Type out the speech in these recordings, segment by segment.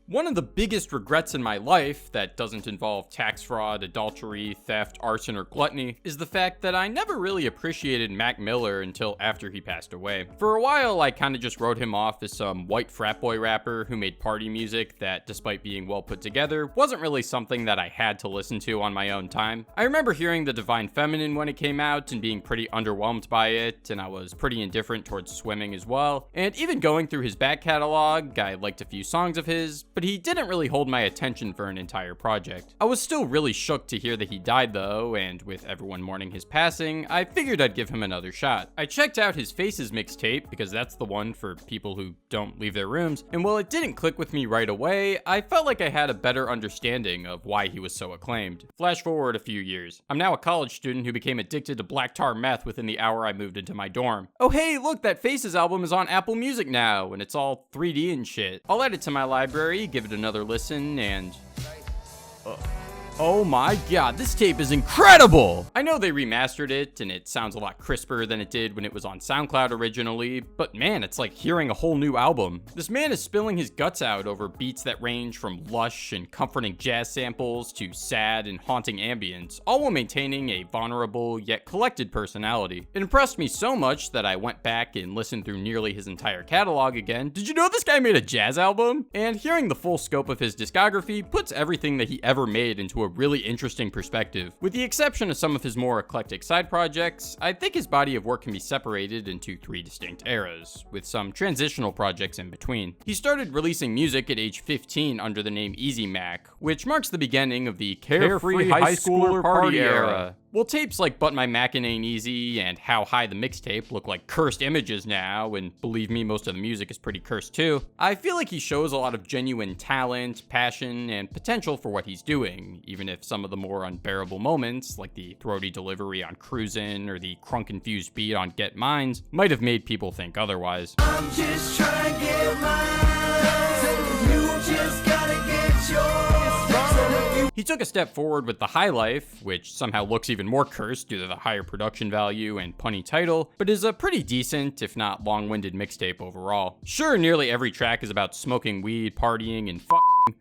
One of the biggest regrets in my life that doesn't involve tax fraud, adultery, theft, arson, or gluttony is the fact that I never really appreciated Mac Miller until after he passed away. For a while, I kinda just wrote him off as some white frat boy rapper who made party music that, despite being well put together, wasn't really something that I had to listen to on my own time. I remember hearing The Divine Feminine when it came out and being pretty underwhelmed by it, and I was pretty indifferent towards swimming as well. And even going through his back catalog, I liked a few songs of his, but he didn't really hold my attention for an entire project. I was still really shook to hear that he died though, and with everyone mourning his passing, I figured I'd give him another shot. I checked out his Faces mixtape, because that's the one for people who don't leave their rooms, and while it didn't click with me right away, I felt like I had a better understanding of why he was so acclaimed. Flash forward a few years. I'm now a college student who became addicted to black tar meth within the hour I moved into my dorm. Oh hey, look, that Faces album is on Apple Music now, and it's all 3D and shit. I'll add it to my library, give it another listen, and oh my god, this tape is incredible! I know they remastered it, and it sounds a lot crisper than it did when it was on SoundCloud originally, but man, it's like hearing a whole new album. This man is spilling his guts out over beats that range from lush and comforting jazz samples to sad and haunting ambience, all while maintaining a vulnerable yet collected personality. It impressed me so much that I went back and listened through nearly his entire catalog again. Did you know this guy made a jazz album? And hearing the full scope of his discography puts everything that he ever made into a really interesting perspective. With the exception of some of his more eclectic side projects, I think his body of work can be separated into three distinct eras, with some transitional projects in between. He started releasing music at age 15 under the name Easy Mac, which marks the beginning of the carefree high schooler party era. Well, tapes like But My Mackin' Ain't Easy and How High the Mixtape look like cursed images now, and believe me, most of the music is pretty cursed too. I feel like he shows a lot of genuine talent, passion, and potential for what he's doing, even if some of the more unbearable moments, like the throaty delivery on Cruisin' or the crunk-infused beat on Get Mines, might have made people think otherwise. I'm just trying to get mine, so you just gotta get yours. He took a step forward with The High Life, which somehow looks even more cursed due to the higher production value and punny title, but is a pretty decent, if not long-winded mixtape overall. Sure, nearly every track is about smoking weed, partying, and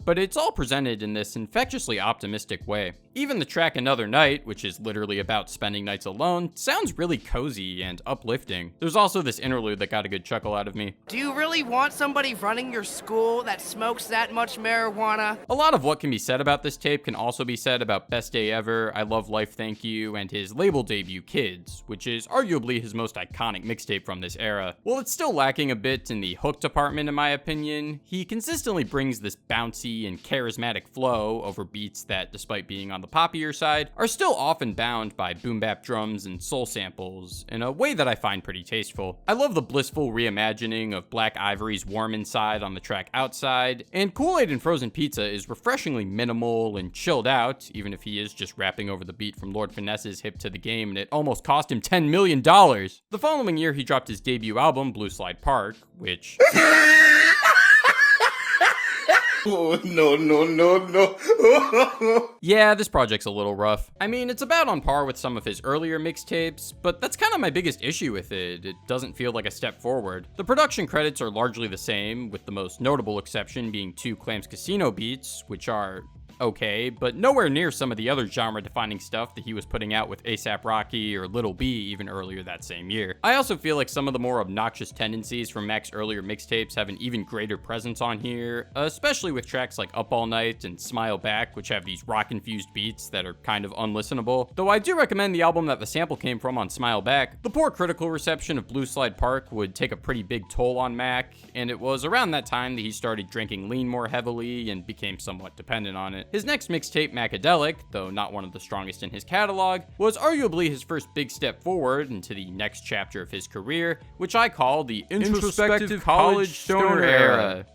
but it's all presented in this infectiously optimistic way. Even the track Another Night, which is literally about spending nights alone, sounds really cozy and uplifting. There's also this interlude that got a good chuckle out of me. Do you really want somebody running your school that smokes that much marijuana? A lot of what can be said about this tape can also be said about Best Day Ever, I Love Life Thank You, and his label debut Kids, which is arguably his most iconic mixtape from this era. While it's still lacking a bit in the hook department in my opinion, he consistently brings this bouncy and charismatic flow over beats that, despite being on the poppier side, are still often bound by boom bap drums and soul samples in a way that I find pretty tasteful. I love the blissful reimagining of Black Ivory's Warm Inside on the track Outside, and Kool-Aid and Frozen Pizza is refreshingly minimal and chilled out, even if he is just rapping over the beat from Lord Finesse's Hip to the Game, and it almost cost him $10 million. The following year, he dropped his debut album, Blue Slide Park, which... Oh, no. Yeah, this project's a little rough. I mean, it's about on par with some of his earlier mixtapes, but that's kind of my biggest issue with it. It doesn't feel like a step forward. The production credits are largely the same, with the most notable exception being 2 Clams Casino beats, which are okay, but nowhere near some of the other genre-defining stuff that he was putting out with A$AP Rocky or Lil B even earlier that same year. I also feel like some of the more obnoxious tendencies from Mac's earlier mixtapes have an even greater presence on here, especially with tracks like Up All Night and Smile Back, which have these rock-infused beats that are kind of unlistenable. Though I do recommend the album that the sample came from on Smile Back. The poor critical reception of Blue Slide Park would take a pretty big toll on Mac, and it was around that time that he started drinking lean more heavily and became somewhat dependent on it. His next mixtape, Macadelic, though not one of the strongest in his catalog, was arguably his first big step forward into the next chapter of his career, which I call the introspective college stoner era.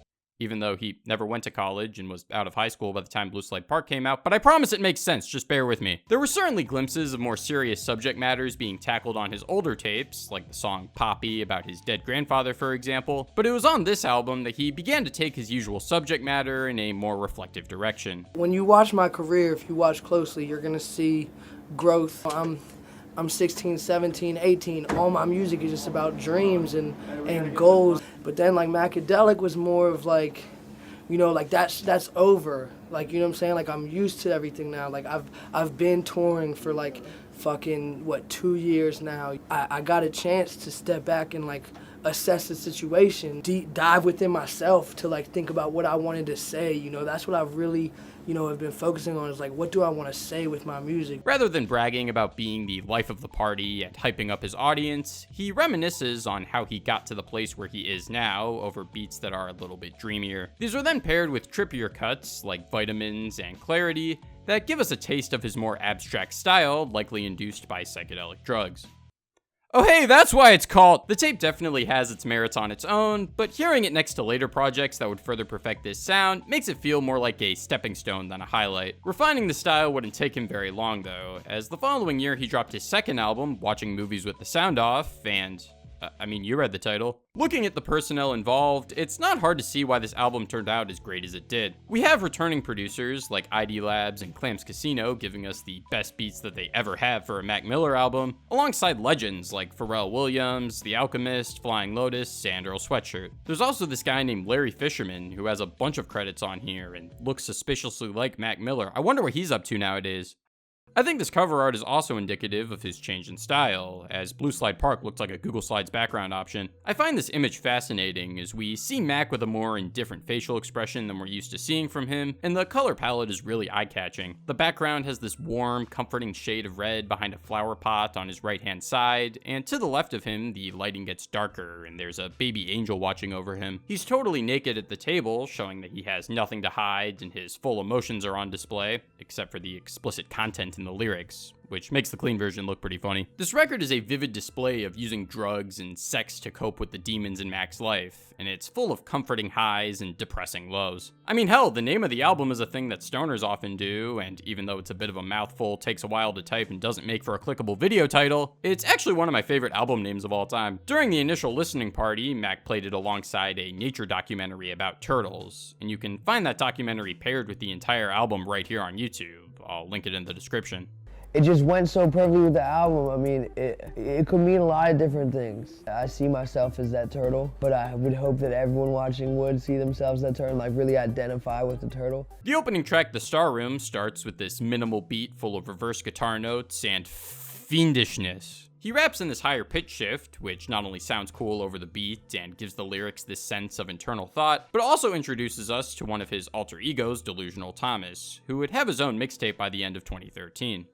Even though he never went to college and was out of high school by the time Blue Slide Park came out, but I promise it makes sense, just bear with me. There were certainly glimpses of more serious subject matters being tackled on his older tapes, like the song Poppy about his dead grandfather, for example, but it was on this album that he began to take his usual subject matter in a more reflective direction. When you watch my career, if you watch closely, you're gonna see growth. I'm 16, 17, 18. All my music is just about dreams and goals. But then like Macadelic was more of like you know, like that's over. Like, you know what I'm saying? Like, I'm used to everything now. Like, I've been touring for like fucking 2 years now. I got a chance to step back and like assess the situation, deep dive within myself to like think about what I wanted to say. You know, that's what I've really, you know, have been focusing on, is like, what do I want to say with my music? Rather than bragging about being the life of the party and hyping up his audience, he reminisces on how he got to the place where he is now over beats that are a little bit dreamier. These are then paired with trippier cuts like Vitamins and Clarity that give us a taste of his more abstract style, likely induced by psychedelic drugs. Oh hey, that's why it's called! The tape definitely has its merits on its own, but hearing it next to later projects that would further perfect this sound makes it feel more like a stepping stone than a highlight. Refining the style wouldn't take him very long though, as the following year he dropped his second album, Watching Movies with the Sound Off, and you read the title. Looking at the personnel involved, it's not hard to see why this album turned out as great as it did. We have returning producers like ID Labs and Clams Casino giving us the best beats that they ever have for a Mac Miller album, alongside legends like Pharrell Williams, The Alchemist, Flying Lotus, and Earl Sweatshirt. There's also this guy named Larry Fisherman who has a bunch of credits on here and looks suspiciously like Mac Miller. I wonder what he's up to nowadays. I think this cover art is also indicative of his change in style, as Blue Slide Park looks like a Google Slides background option. I find this image fascinating as we see Mac with a more indifferent facial expression than we're used to seeing from him, and the color palette is really eye-catching. The background has this warm, comforting shade of red behind a flower pot on his right-hand side, and to the left of him, the lighting gets darker and there's a baby angel watching over him. He's totally naked at the table, showing that he has nothing to hide and his full emotions are on display, except for the explicit content in the lyrics, which makes the clean version look pretty funny. This record is a vivid display of using drugs and sex to cope with the demons in Mac's life, and it's full of comforting highs and depressing lows. I mean, hell, the name of the album is a thing that stoners often do, and even though it's a bit of a mouthful, takes a while to type, and doesn't make for a clickable video title, it's actually one of my favorite album names of all time. During the initial listening party, Mac played it alongside a nature documentary about turtles, and you can find that documentary paired with the entire album right here on YouTube. I'll link it in the description. It just went so perfectly with the album. I mean, it could mean a lot of different things. I see myself as that turtle, but I would hope that everyone watching would see themselves as that turtle, like really identify with the turtle. The opening track, The Star Room, starts with this minimal beat full of reverse guitar notes and fiendishness. He raps in this higher pitch shift, which not only sounds cool over the beat and gives the lyrics this sense of internal thought, but also introduces us to one of his alter egos, Delusional Thomas, who would have his own mixtape by the end of 2013.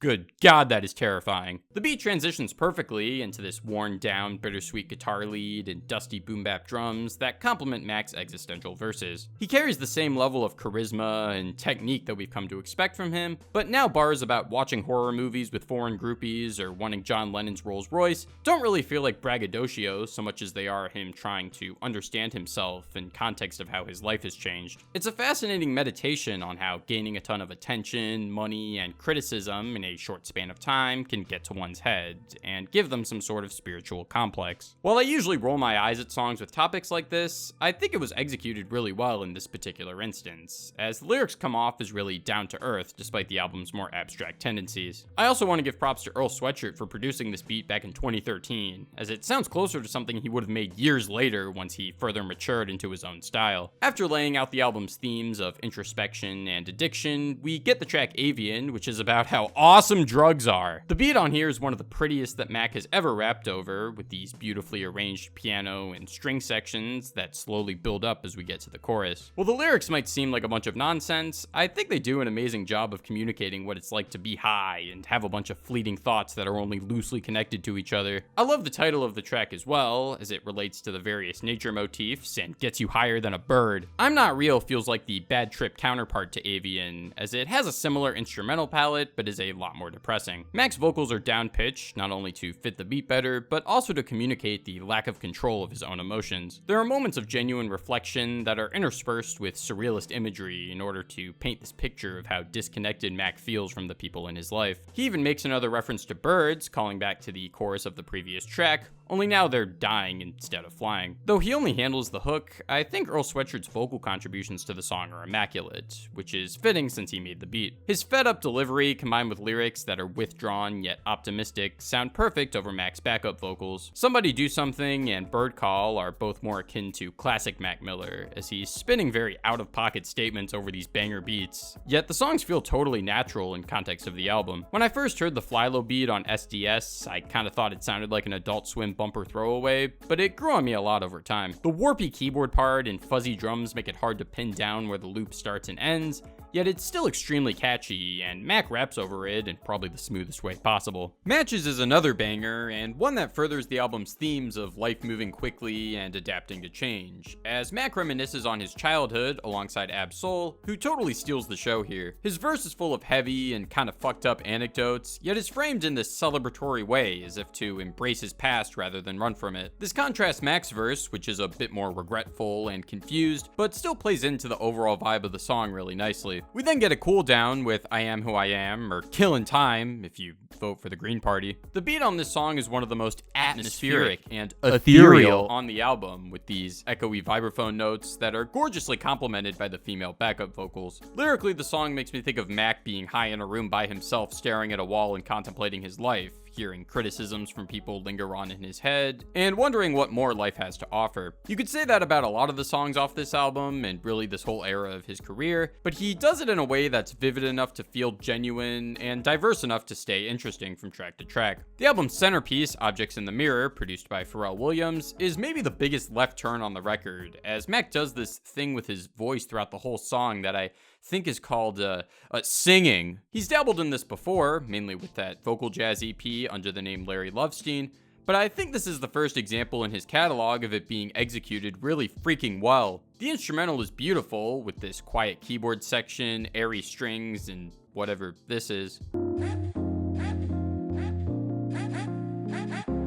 Good God, that is terrifying. The beat transitions perfectly into this worn down, bittersweet guitar lead and dusty boom bap drums that complement Mac's existential verses. He carries the same level of charisma and technique that we've come to expect from him, but now bars about watching horror movies with foreign groupies or wanting John Lennon's Rolls Royce don't really feel like braggadocio so much as they are him trying to understand himself in context of how his life has changed. It's a fascinating meditation on how gaining a ton of attention, money, and criticism in a short span of time can get to one's head and give them some sort of spiritual complex. While I usually roll my eyes at songs with topics like this, I think it was executed really well in this particular instance, as the lyrics come off as really down to earth despite the album's more abstract tendencies. I also want to give props to Earl Sweatshirt for producing this beat back in 2013, as it sounds closer to something he would have made years later once he further matured into his own style. After laying out the album's themes of introspection and addiction, we get the track Avian, which is about how awesome drugs are. The beat on here is one of the prettiest that Mac has ever rapped over, with these beautifully arranged piano and string sections that slowly build up as we get to the chorus. While the lyrics might seem like a bunch of nonsense, I think they do an amazing job of communicating what it's like to be high and have a bunch of fleeting thoughts that are only loosely connected to each other. I love the title of the track as well, as it relates to the various nature motifs and gets you higher than a bird. I'm Not Real feels like the Bad Trip counterpart to Avian, as it has a similar instrumental palette but is a lot more depressing. Mac's vocals are down-pitched, not only to fit the beat better, but also to communicate the lack of control of his own emotions. There are moments of genuine reflection that are interspersed with surrealist imagery in order to paint this picture of how disconnected Mac feels from the people in his life. He even makes another reference to birds, calling back to the chorus of the previous track, only now they're dying instead of flying. Though he only handles the hook, I think Earl Sweatshirt's vocal contributions to the song are immaculate, which is fitting since he made the beat. His fed-up delivery combined with lyrics that are withdrawn yet optimistic sound perfect over Mac's backup vocals. Somebody Do Something and Bird Call are both more akin to classic Mac Miller, as he's spinning very out-of-pocket statements over these banger beats, yet the songs feel totally natural in context of the album. When I first heard the Flylo beat on SDS, I kinda thought it sounded like an Adult Swim bumper throwaway, but it grew on me a lot over time. The warpy keyboard part and fuzzy drums make it hard to pin down where the loop starts and ends, yet it's still extremely catchy, and Mac raps over it in probably the smoothest way possible. Matches is another banger, and one that furthers the album's themes of life moving quickly and adapting to change, as Mac reminisces on his childhood alongside Ab-Soul, who totally steals the show here. His verse is full of heavy and kind of fucked up anecdotes, yet is framed in this celebratory way, as if to embrace his past rather than run from it. This contrasts Mac's verse, which is a bit more regretful and confused, but still plays into the overall vibe of the song really nicely. We then get a cool down with I Am Who I Am, or Killin' Time, if you vote for the Green Party. The beat on this song is one of the most atmospheric and ethereal on the album, with these echoey vibraphone notes that are gorgeously complemented by the female backup vocals. Lyrically, the song makes me think of Mac being high in a room by himself, staring at a wall and contemplating his life, hearing criticisms from people linger on in his head, and wondering what more life has to offer. You could say that about a lot of the songs off this album, and really this whole era of his career, but he does it in a way that's vivid enough to feel genuine, and diverse enough to stay interesting from track to track. The album's centerpiece, Objects in the Mirror, produced by Pharrell Williams, is maybe the biggest left turn on the record, as Mac does this thing with his voice throughout the whole song that I think is called singing. He's dabbled in this before, mainly with that vocal jazz EP under the name Larry Lovestein, but I think this is the first example in his catalog of it being executed really freaking well. The instrumental is beautiful, with this quiet keyboard section, airy strings, and whatever this is.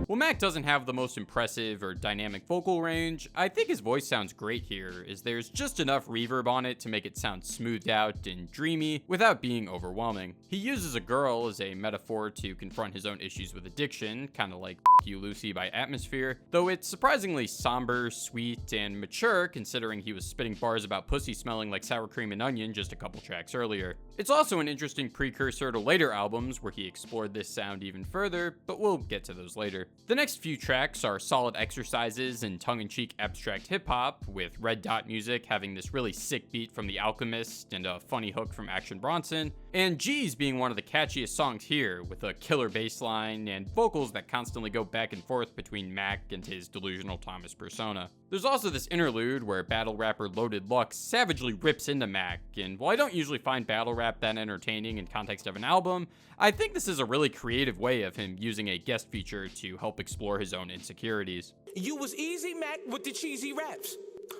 While Mac doesn't have the most impressive or dynamic vocal range, I think his voice sounds great here, as there's just enough reverb on it to make it sound smoothed out and dreamy without being overwhelming. He uses a girl as a metaphor to confront his own issues with addiction, kinda like F You Lucy by Atmosphere, though it's surprisingly somber, sweet, and mature considering he was spitting bars about pussy smelling like sour cream and onion just a couple tracks earlier. It's also an interesting precursor to later albums where he explored this sound even further, but we'll get to those later. The next few tracks are solid exercises in tongue-in-cheek abstract hip-hop, with Red Dot Music having this really sick beat from The Alchemist and a funny hook from Action Bronson, and G's being one of the catchiest songs here, with a killer bass line and vocals that constantly go back and forth between Mac and his delusional Thomas persona. There's also this interlude where battle rapper Loaded Lux savagely rips into Mac, and while I don't usually find battle rap that entertaining in context of an album, I think this is a really creative way of him using a guest feature to help explore his own insecurities. You was easy, Mac, with the cheesy raps.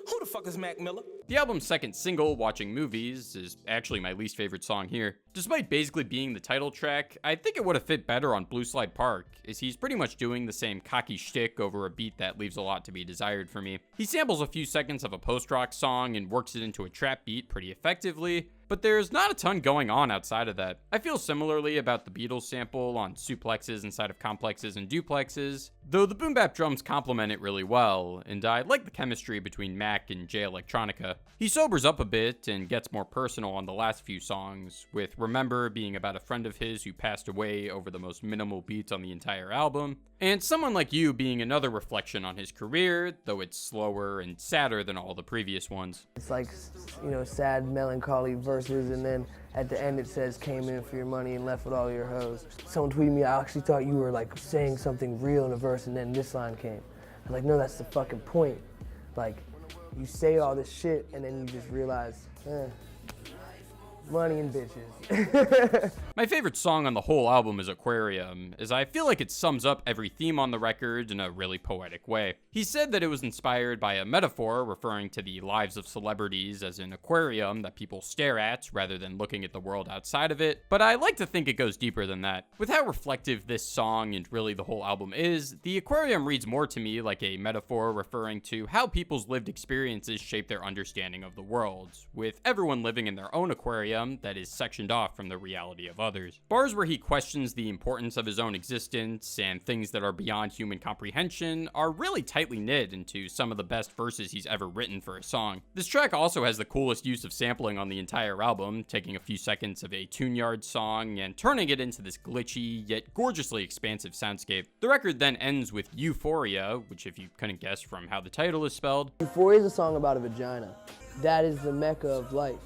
Who the fuck is Mac Miller? The album's second single, Watching Movies, is actually my least favorite song here. Despite basically being the title track, I think it would have fit better on Blue Slide Park, as he's pretty much doing the same cocky shtick over a beat that leaves a lot to be desired for me. He samples a few seconds of a post-rock song and works it into a trap beat pretty effectively, but there's not a ton going on outside of that. I feel similarly about the Beatles sample on suplexes inside of complexes and duplexes, though the boom bap drums complement it really well, and I like the chemistry between Mac and Jay Electronica. He sobers up a bit and gets more personal on the last few songs, with Remember being about a friend of his who passed away over the most minimal beats on the entire album, and Someone Like You being another reflection on his career, though it's slower and sadder than all the previous ones. It's like, you know, sad, melancholy verses, and then at the end it says, came in for your money and left with all your hoes. Someone tweeted me, I actually thought you were like saying something real in a verse, and then this line came. I'm like, no, that's the fucking point. Like, you say all this shit, and then you just realize, money and bitches. My favorite song on the whole album is Aquarium, as I feel like it sums up every theme on the record in a really poetic way. He said that it was inspired by a metaphor referring to the lives of celebrities as an aquarium that people stare at rather than looking at the world outside of it, but I like to think it goes deeper than that. With how reflective this song and really the whole album is, the aquarium reads more to me like a metaphor referring to how people's lived experiences shape their understanding of the world, with everyone living in their own aquarium Aquarium that is sectioned off from the reality of others. Bars where he questions the importance of his own existence and things that are beyond human comprehension are really tightly knit into some of the best verses he's ever written for a song. This track also has the coolest use of sampling on the entire album, taking a few seconds of a Tune-Yard song and turning it into this glitchy yet gorgeously expansive soundscape. The record then ends with Euphoria, which if you couldn't guess from how the title is spelled, Euphoria is a song about a vagina. That is the mecca of life.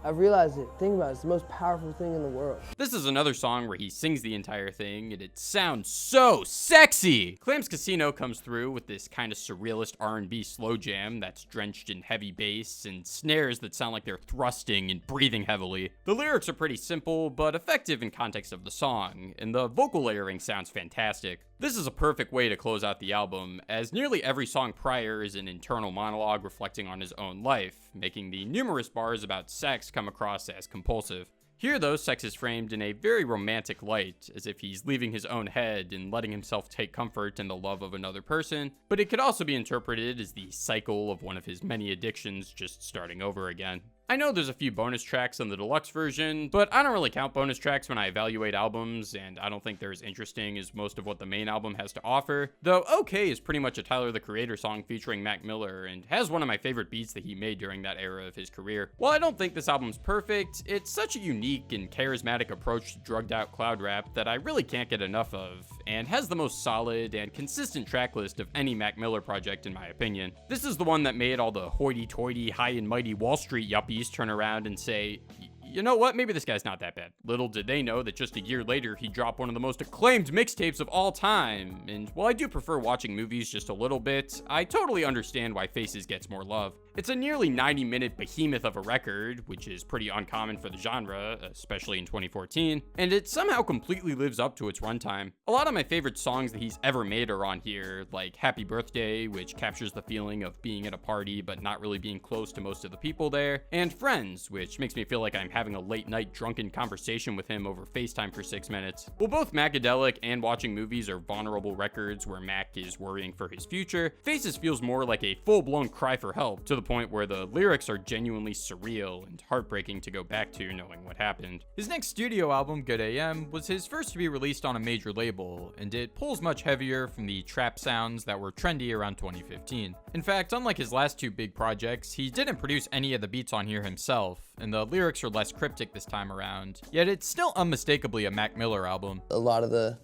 I've realized it. Think about it. It's the most powerful thing in the world. This is another song where he sings the entire thing, and it sounds so sexy! Clams Casino comes through with this kind of surrealist R&B slow jam that's drenched in heavy bass and snares that sound like they're thrusting and breathing heavily. The lyrics are pretty simple, but effective in context of the song, and the vocal layering sounds fantastic. This is a perfect way to close out the album, as nearly every song prior is an internal monologue reflecting on his own life, making the numerous bars about sex come across as compulsive. Here, though, sex is framed in a very romantic light, as if he's leaving his own head and letting himself take comfort in the love of another person, but it could also be interpreted as the cycle of one of his many addictions just starting over again. I know there's a few bonus tracks on the deluxe version, but I don't really count bonus tracks when I evaluate albums, and I don't think they're as interesting as most of what the main album has to offer. Though OK is pretty much a Tyler the Creator song featuring Mac Miller, and has one of my favorite beats that he made during that era of his career. While I don't think this album's perfect, it's such a unique and charismatic approach to drugged out cloud rap that I really can't get enough of, and has the most solid and consistent track list of any Mac Miller project in my opinion. This is the one that made all the hoity-toity, high and mighty Wall Street yuppies turn around and say, you know what, maybe this guy's not that bad. Little did they know that just a year later he'd drop one of the most acclaimed mixtapes of all time, and while I do prefer watching movies just a little bit, I totally understand why Faces gets more love. It's a nearly 90-minute behemoth of a record, which is pretty uncommon for the genre, especially in 2014, and it somehow completely lives up to its runtime. A lot of my favorite songs that he's ever made are on here, like Happy Birthday, which captures the feeling of being at a party but not really being close to most of the people there, and Friends, which makes me feel like I'm having a late-night drunken conversation with him over FaceTime for 6 minutes. While both Macadelic and Watching Movies are vulnerable records where Mac is worrying for his future, Faces feels more like a full-blown cry for help, to the point where the lyrics are genuinely surreal and heartbreaking to go back to knowing what happened. His next studio album, Good AM, was his first to be released on a major label, and it pulls much heavier from the trap sounds that were trendy around 2015. In fact, unlike his last two big projects, he didn't produce any of the beats on here himself, and the lyrics are less cryptic this time around, yet it's still unmistakably a Mac Miller album. A lot of the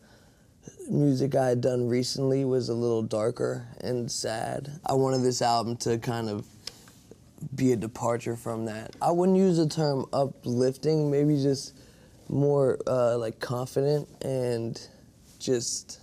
music I had done recently was a little darker and sad. I wanted this album to kind of be a departure from that. I wouldn't use the term uplifting, maybe just more like confident and just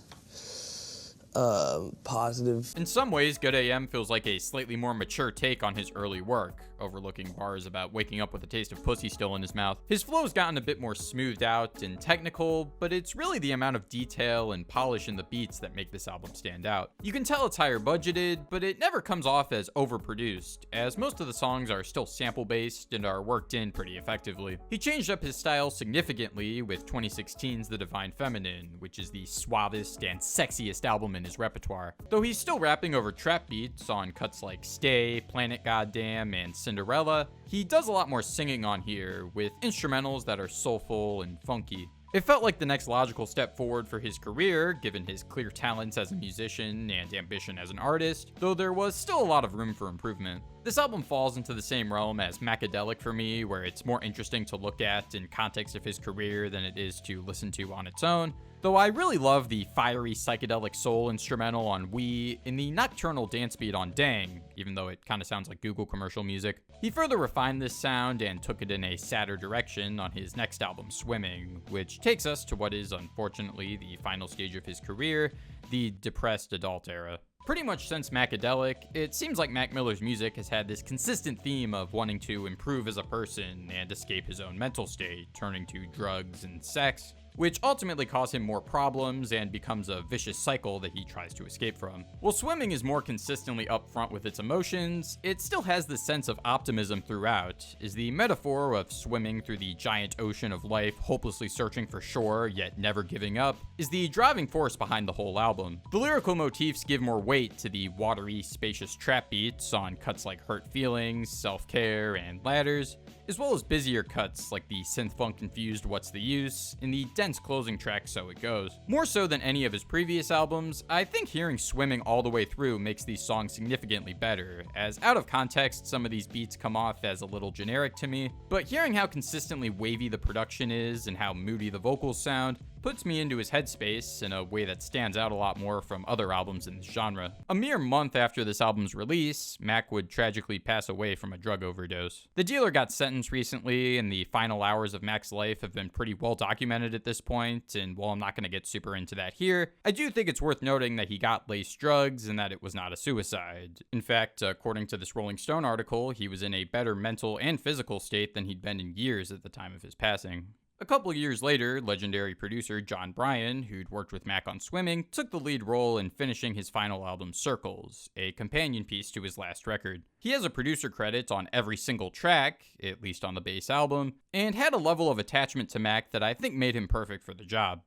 positive. In some ways, Good AM feels like a slightly more mature take on his early work, overlooking bars about waking up with a taste of pussy still in his mouth. His flow's gotten a bit more smoothed out and technical, but it's really the amount of detail and polish in the beats that make this album stand out. You can tell it's higher budgeted, but it never comes off as overproduced, as most of the songs are still sample-based and are worked in pretty effectively. He changed up his style significantly with 2016's The Divine Feminine, which is the suavest and sexiest album in his repertoire. Though he's still rapping over trap beats on cuts like Stay, Planet Goddamn, and Cinderella, he does a lot more singing on here, with instrumentals that are soulful and funky. It felt like the next logical step forward for his career, given his clear talents as a musician and ambition as an artist, though there was still a lot of room for improvement. This album falls into the same realm as Macadelic for me, where it's more interesting to look at in context of his career than it is to listen to on its own, though I really love the fiery psychedelic soul instrumental on We and the nocturnal dance beat on Dang, even though it kind of sounds like Google commercial music. He further refined this sound and took it in a sadder direction on his next album, Swimming, which takes us to what is unfortunately the final stage of his career, the depressed adult era. Pretty much since Macadelic, it seems like Mac Miller's music has had this consistent theme of wanting to improve as a person and escape his own mental state, turning to drugs and sex, which ultimately cause him more problems and becomes a vicious cycle that he tries to escape from. While Swimming is more consistently upfront with its emotions, it still has this sense of optimism throughout, is the metaphor of swimming through the giant ocean of life, hopelessly searching for shore, yet never giving up, is the driving force behind the whole album. The lyrical motifs give more weight to the watery, spacious trap beats on cuts like Hurt Feelings, Self-Care, and Ladders, as well as busier cuts like the synth-funk-infused What's the Use and the dense closing track So It Goes. More so than any of his previous albums, I think hearing Swimming all the way through makes these songs significantly better, as out of context some of these beats come off as a little generic to me, but hearing how consistently wavy the production is and how moody the vocals sound puts me into his headspace in a way that stands out a lot more from other albums in this genre. A mere month after this album's release, Mac would tragically pass away from a drug overdose. The dealer got sentenced recently, and the final hours of Mac's life have been pretty well documented at this point, and while I'm not going to get super into that here, I do think it's worth noting that he got laced drugs and that it was not a suicide. In fact, according to this Rolling Stone article, he was in a better mental and physical state than he'd been in years at the time of his passing. A couple years later, legendary producer John Bryan, who'd worked with Mac on Swimming, took the lead role in finishing his final album Circles, a companion piece to his last record. He has a producer credit on every single track, at least on the base album, and had a level of attachment to Mac that I think made him perfect for the job.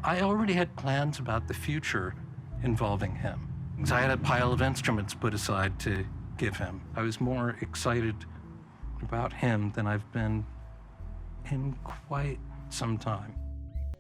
I already had plans about the future involving him. I had a pile of instruments put aside to give him. I was more excited about him than I've been in quite some time.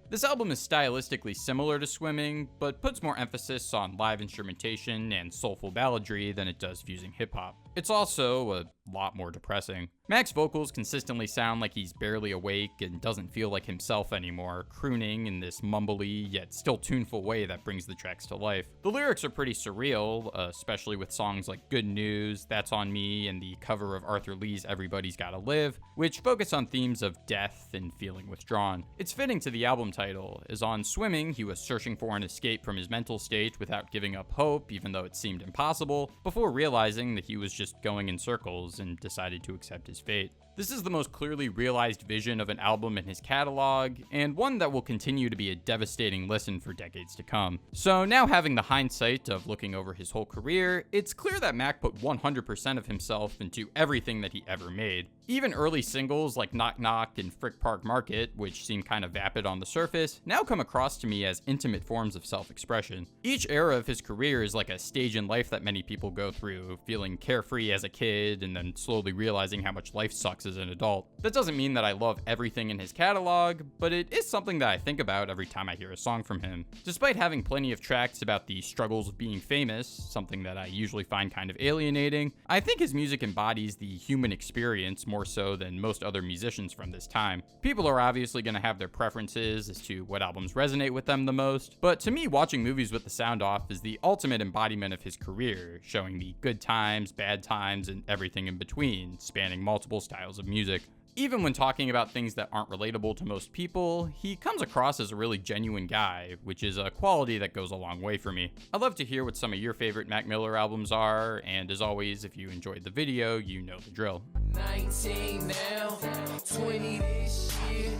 This album is stylistically similar to Swimming, but puts more emphasis on live instrumentation and soulful balladry than it does fusing hip-hop. It's also a lot more depressing. Mac's vocals consistently sound like he's barely awake and doesn't feel like himself anymore, crooning in this mumbly yet still tuneful way that brings the tracks to life. The lyrics are pretty surreal, especially with songs like Good News, That's on Me, and the cover of Arthur Lee's Everybody's Gotta Live, which focus on themes of death and feeling withdrawn. It's fitting to the album title, as on Swimming he was searching for an escape from his mental state without giving up hope, even though it seemed impossible, before realizing that he was just going in circles and decided to accept his fate. This is the most clearly realized vision of an album in his catalog, and one that will continue to be a devastating listen for decades to come. So now having the hindsight of looking over his whole career, it's clear that Mac put 100% of himself into everything that he ever made. Even early singles like Knock Knock and Frick Park Market, which seem kind of vapid on the surface, now come across to me as intimate forms of self-expression. Each era of his career is like a stage in life that many people go through, feeling carefree as a kid and then slowly realizing how much life sucks as an adult. That doesn't mean that I love everything in his catalog, but it is something that I think about every time I hear a song from him. Despite having plenty of tracks about the struggles of being famous, something that I usually find kind of alienating, I think his music embodies the human experience more so than most other musicians from this time. People are obviously going to have their preferences as to what albums resonate with them the most, but to me, watching movies with the sound off is the ultimate embodiment of his career, showing the good times, bad times, and everything in between, spanning multiple styles of music. Even when talking about things that aren't relatable to most people, he comes across as a really genuine guy, which is a quality that goes a long way for me. I'd love to hear what some of your favorite Mac Miller albums are, and as always, if you enjoyed the video, you know the drill. 19 now, 20 this year,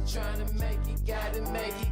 trying to make it, gotta make it.